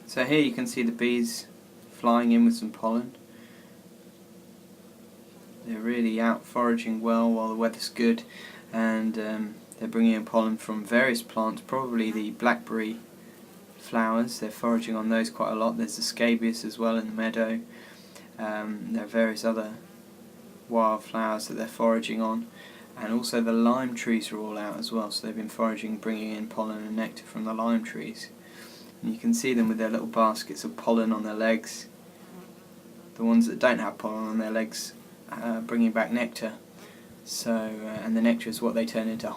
So here you can see the bees flying in with some pollen. They're really out foraging well while the weather's good, and they're bringing in pollen from various plants, probably the blackberry flowers. They're foraging on those quite a lot. There's the scabious as well in the meadow. There are various other wildflowers that they're foraging on, and also the lime trees are all out as well, so they've been foraging, bringing in pollen and nectar from the lime trees. And you can see them with their little baskets of pollen on their legs. The ones that don't have pollen on their legs bringing back nectar. So and the nectar is what they turn into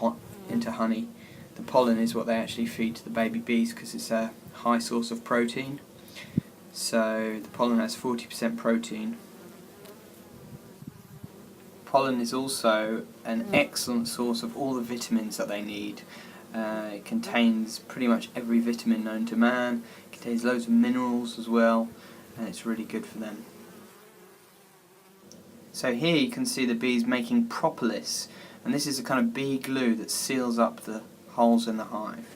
honey. The pollen is what they actually feed to the baby bees because it's a high source of protein. So the pollen has 40% protein. Pollen is also an excellent source of all the vitamins that they need. It contains pretty much every vitamin known to man. It contains loads of minerals as well, and it's really good for them. So here you can see the bees making propolis, and this is a kind of bee glue that seals up the holes in the hive.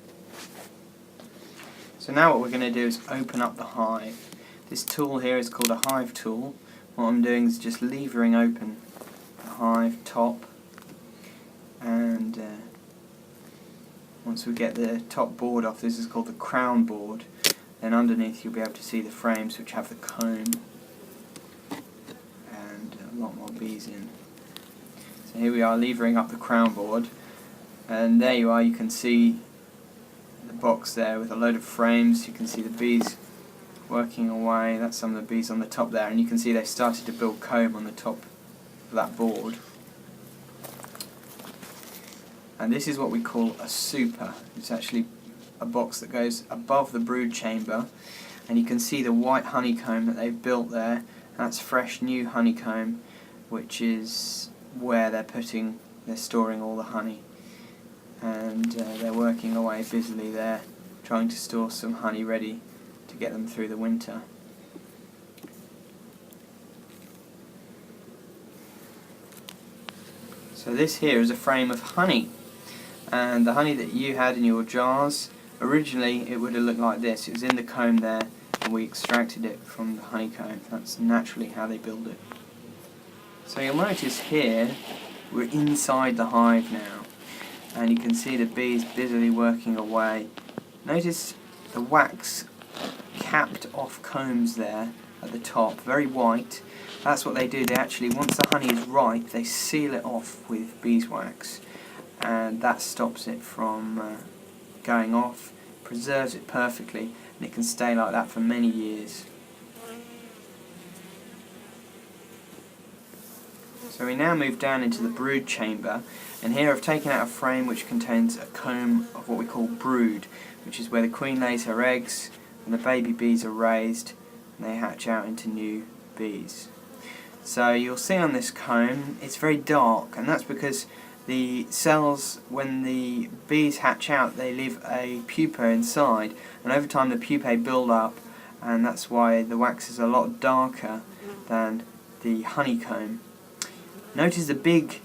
So now what we're going to do is open up the hive. This tool here is called a hive tool. What I'm doing is just levering open the hive top, and once we get the top board off, this is called the crown board, then underneath you'll be able to see the frames which have the comb and a lot more bees in. So here we are levering up the crown board, and there you are, you can see the box there with a load of frames. You can see the bees working away. That's some of the bees on the top there, and you can see they've started to build comb on the top of that board. And this is what we call a super. It's actually a box that goes above the brood chamber, and you can see the white honeycomb that they've built there. That's fresh new honeycomb, which is where they're storing all the honey, and they're working away busily there, trying to store some honey ready to get them through the winter. So this here is a frame of honey, and the honey that you had in your jars, originally it would have looked like this. It was in the comb there, and we extracted it from the honeycomb. That's naturally how they build it. So you'll notice here we're inside the hive now, and you can see the bees busily working away. Notice the wax capped off combs there at the top, very white. That's what they do. They actually, once the honey is ripe, they seal it off with beeswax, and that stops it from going off, preserves it perfectly, and it can stay like that for many years. So we now move down into the brood chamber, and here I've taken out a frame which contains a comb of what we call brood, which is where the queen lays her eggs and the baby bees are raised and they hatch out into new bees. So you'll see on this comb it's very dark, and that's because the cells, when the bees hatch out, they leave a pupa inside, and over time the pupae build up, and that's why the wax is a lot darker than the honeycomb. Notice the big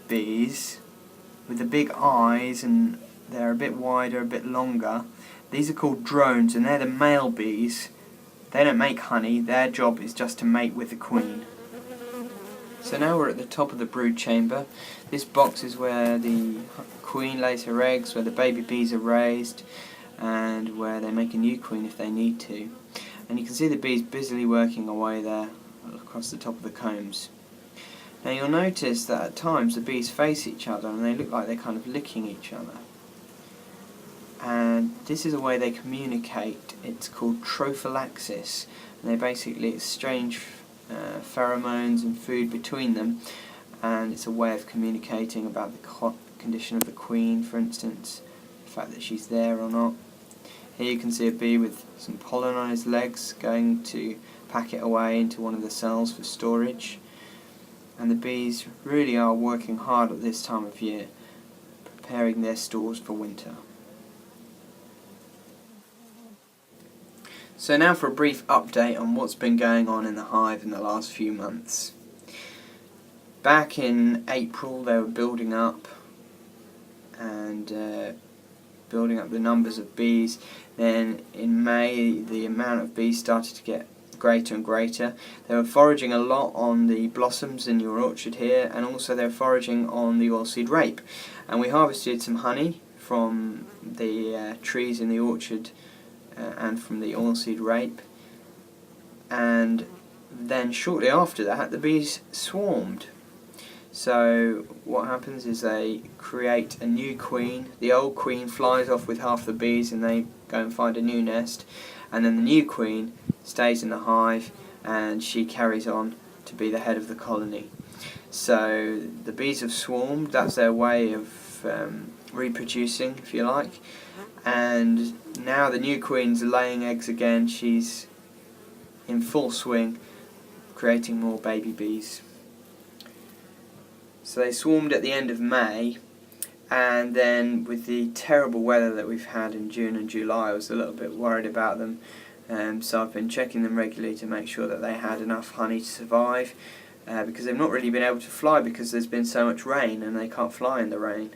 bees with the big eyes, and they're a bit wider, a bit longer. These are called drones, and they're the male bees. They don't make honey, their job is just to mate with the queen. So now we're at the top of the brood chamber. This box is where the queen lays her eggs, where the baby bees are raised, and where they make a new queen if they need to. And you can see the bees busily working away there across the top of the combs. Now you'll notice that at times the bees face each other and they look like they're kind of licking each other. And this is a way they communicate. It's called trophallaxis, and they basically exchange pheromones and food between them, and it's a way of communicating about the condition of the queen, for instance, the fact that she's there or not. Here you can see a bee with some pollen on his legs going to pack it away into one of the cells for storage, and the bees really are working hard at this time of year, preparing their stores for winter. So now for a brief update on what's been going on in the hive in the last few months. Back in April they were building up, and building up the numbers of bees. Then in May the amount of bees started to get greater and greater. They were foraging a lot on the blossoms in your orchard here, and also they were foraging on the oilseed rape. And we harvested some honey from the trees in the orchard and from the oilseed rape. And then shortly after that the bees swarmed. So what happens is they create a new queen. The old queen flies off with half the bees and they go and find a new nest, and then the new queen stays in the hive and she carries on to be the head of the colony. So the bees have swarmed, that's their way of reproducing, if you like, and now the new queen's laying eggs again. She's in full swing creating more baby bees. So they swarmed at the end of May, and then with the terrible weather that we've had in June and July I was a little bit worried about them. So I've been checking them regularly to make sure that they had enough honey to survive, because they've not really been able to fly because there's been so much rain and they can't fly in the rain.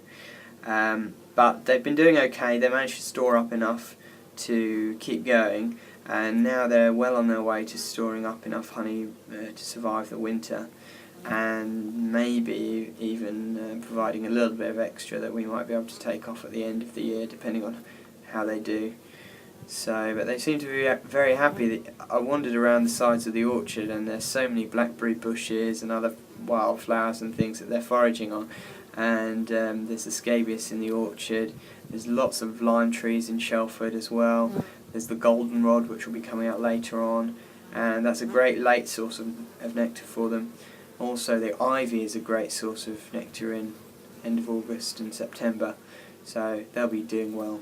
But they've been doing okay. They managed to store up enough to keep going, and now they're well on their way to storing up enough honey to survive the winter, and maybe even providing a little bit of extra that we might be able to take off at the end of the year, depending on how they do. So, but they seem to be very happy. I wandered around the sides of the orchard and there's so many blackberry bushes and other wildflowers and things that they're foraging on, and there's the scabious in the orchard. There's lots of lime trees in Shelford as well. There's the goldenrod, which will be coming out later on, and that's a great late source of nectar for them. Also the ivy is a great source of nectar in end of August and September, so they'll be doing well.